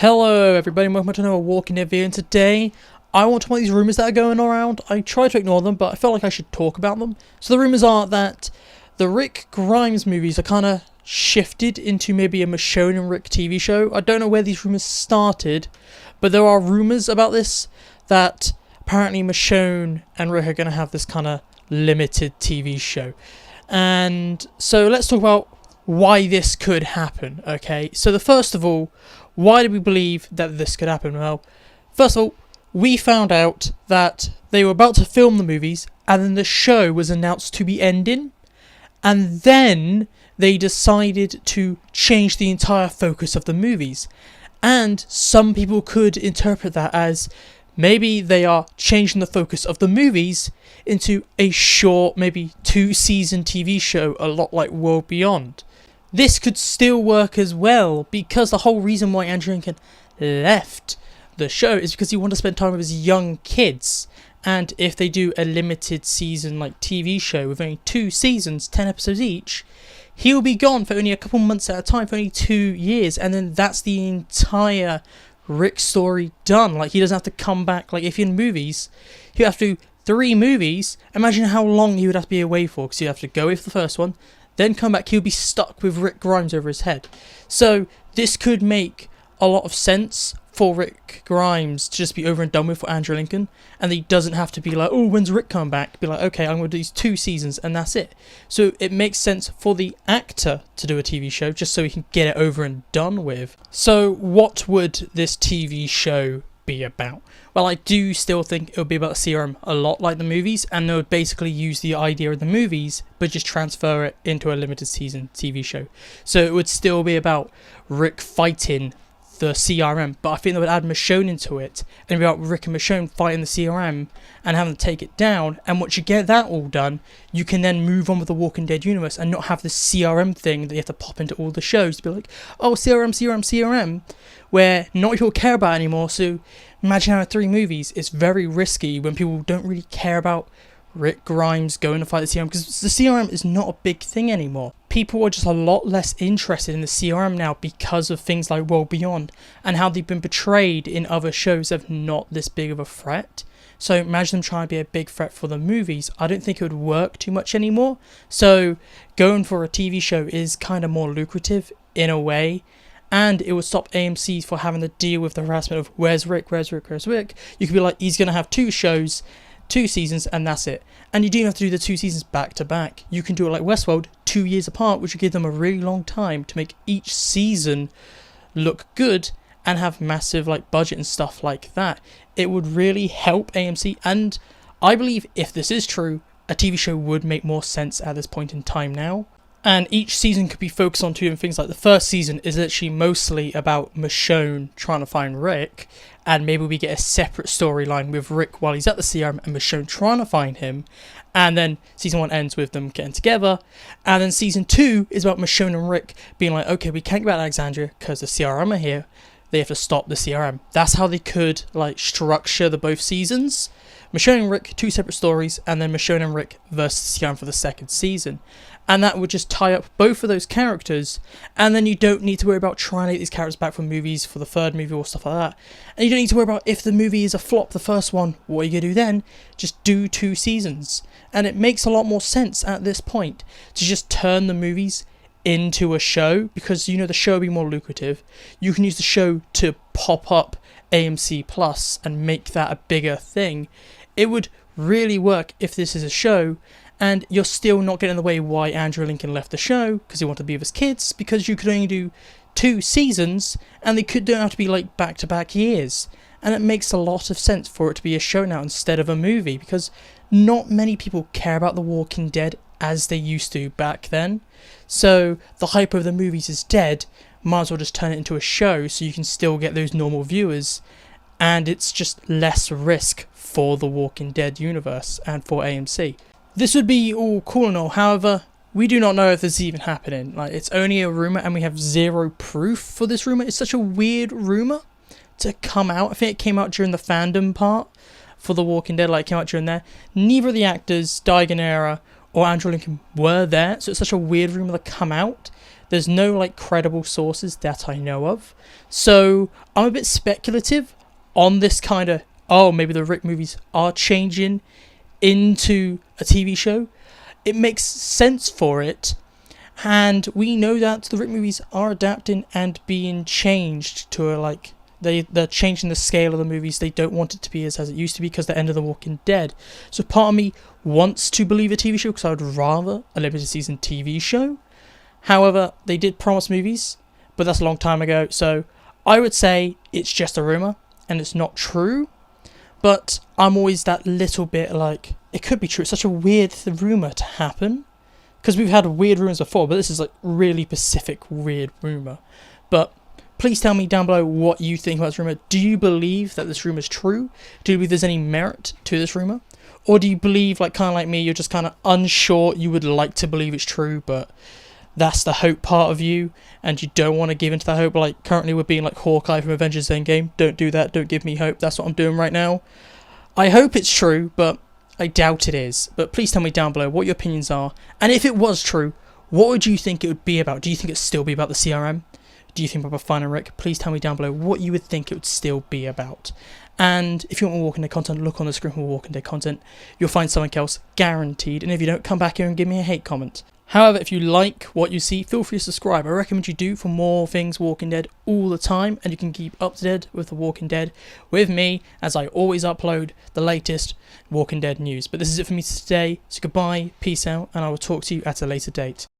Hello everybody, welcome to another Walking Dead video, and today I want to talk about these rumours that are going around. I try to ignore them, but I felt like I should talk about them. So the rumours are that the Rick Grimes movies are kind of shifted into maybe a Michonne and Rick TV show. I don't know where these rumours started, but there are rumours about this, that apparently Michonne and Rick are going to have this kind of limited TV show. And so let's talk about why this could happen, okay? So first of all, why do we believe that this could happen? Well, first of all, we found out that they were about to film the movies and then the show was announced to be ending, and then they decided to change the entire focus of the movies. And some people could interpret that as maybe they are changing the focus of the movies into a short, maybe 2-season TV show, a lot like World Beyond. This could still work as well, because the whole reason why Andrew Lincoln left the show is because he wanted to spend time with his young kids. And if they do a limited season like TV show with only 2 seasons, 10 episodes each, he'll be gone for only a couple months at a time, for only 2 years, and then that's the entire Rick story done. Like, he doesn't have to come back. Like, if in movies, he'll have to do 3 movies. Imagine how long he would have to be away for, because he'd have to go away for the first one, then come back. He'll be stuck with Rick Grimes over his head. So this could make a lot of sense for Rick Grimes to just be over and done with for Andrew Lincoln, and he doesn't have to be like, oh, when's Rick come back? Be like, okay, I'm going to do these 2 seasons and that's it. So it makes sense for the actor to do a TV show just so he can get it over and done with. So what would this TV show be about? Well, I do still think it would be about CRM a lot like the movies, and they would basically use the idea of the movies but just transfer it into a limited season TV show. So it would still be about Rick fighting the CRM, but I think they would add Michonne into it, and be about Rick and Michonne fighting the CRM and having to take it down. And once you get that all done, you can then move on with the Walking Dead universe and not have the CRM thing that you have to pop into all the shows to be like, oh, CRM, where not people care about anymore. So imagine having 3 movies. It's very risky when people don't really care about Rick Grimes going to fight the CRM, because the CRM is not a big thing anymore. People are just a lot less interested in the CRM now because of things like World Beyond and how they've been portrayed in other shows as not this big of a threat. So imagine them trying to be a big threat for the movies. I don't think it would work too much anymore. So going for a TV show is kind of more lucrative in a way. And it would stop AMC for having to deal with the harassment of where's Rick? You could be like, he's going to have 2 shows, 2 seasons, and that's it. And you don't have to do the 2 seasons back to back. You can do it like Westworld, 2 years apart, which would give them a really long time to make each season look good and have massive like budget and stuff like that. It would really help AMC, and I believe if this is true, a TV show would make more sense at this point in time now. And each season could be focused on 2 different things. Like the first season is literally mostly about Michonne trying to find Rick, and maybe we get a separate storyline with Rick while he's at the CRM and Michonne trying to find him. And then season 1 ends with them getting together, and then season 2 is about Michonne and Rick being like, okay, we can't get back to Alexandria because the CRM are here. They have to stop the CRM. That's how they could like structure the both seasons. Michonne and Rick, 2 separate stories, and then Michonne and Rick versus CRM for the 2nd season. And that would just tie up both of those characters, and then you don't need to worry about trying to get these characters back from movies for the 3rd movie or stuff like that. And you don't need to worry about if the movie is a flop, the first one, what are you going to do then? Just do 2 seasons. And it makes a lot more sense at this point to just turn the movies into a show, because you know the show will be more lucrative. You can use the show to pop up AMC Plus and make that a bigger thing. It would really work if this is a show, and you're still not getting in the way why Andrew Lincoln left the show, because he wanted to be with his kids, because you could only do 2 seasons and they don't have to be like back-to-back years. And it makes a lot of sense for it to be a show now instead of a movie, because not many people care about The Walking Dead as they used to back then. So the hype of the movies is dead. Might as well just turn it into a show so you can still get those normal viewers, and it's just less risk for the Walking Dead universe and for AMC. This would be all cool and all, however, we do not know if this is even happening. Like, it's only a rumour and we have 0 proof for this rumour. It's such a weird rumour to come out. I think it came out during the fandom part for The Walking Dead, like it came out during there. Neither of the actors, Diagonera or Andrew Lincoln, were there, so it's such a weird rumour to come out There's no like credible sources that I know of. So I'm a bit speculative on this kind of, oh, maybe the Rick movies are changing into a TV show. It makes sense for it. And we know that the Rick movies are adapting and being changed to a like, they're changing the scale of the movies. They don't want it to be as it used to be because the end of The Walking Dead. So part of me wants to believe a TV show because I would rather a limited season TV show. However, they did promise movies, but that's a long time ago. So I would say it's just a rumour and it's not true. But I'm always that little bit like, it could be true. It's such a weird rumour to happen. Because we've had weird rumours before, but this is like really specific weird rumour. But please tell me down below what you think about this rumour. Do you believe that this rumour is true? Do you believe there's any merit to this rumour? Or do you believe, like kind of like me, you're just kind of unsure, you would like to believe it's true, but that's the hope part of you, and you don't want to give into that hope? Like currently we're being like Hawkeye from Avengers Endgame. Don't do that, don't give me hope. That's what I'm doing right now. I hope it's true, but I doubt it is. But please tell me down below what your opinions are. And if it was true, what would you think it would be about? Do you think it'd still be about the CRM? Do you think about finding Rick? Please tell me down below what you would think it would still be about. And if you want more Walking Dead content, look on the screen for more Walking Dead content. You'll find something else guaranteed. And if you don't, come back here and give me a hate comment. However, if you like what you see, feel free to subscribe. I recommend you do for more things Walking Dead all the time. And you can keep up to date with The Walking Dead with me, as I always upload the latest Walking Dead news. But this is it for me today. So goodbye, peace out, and I will talk to you at a later date.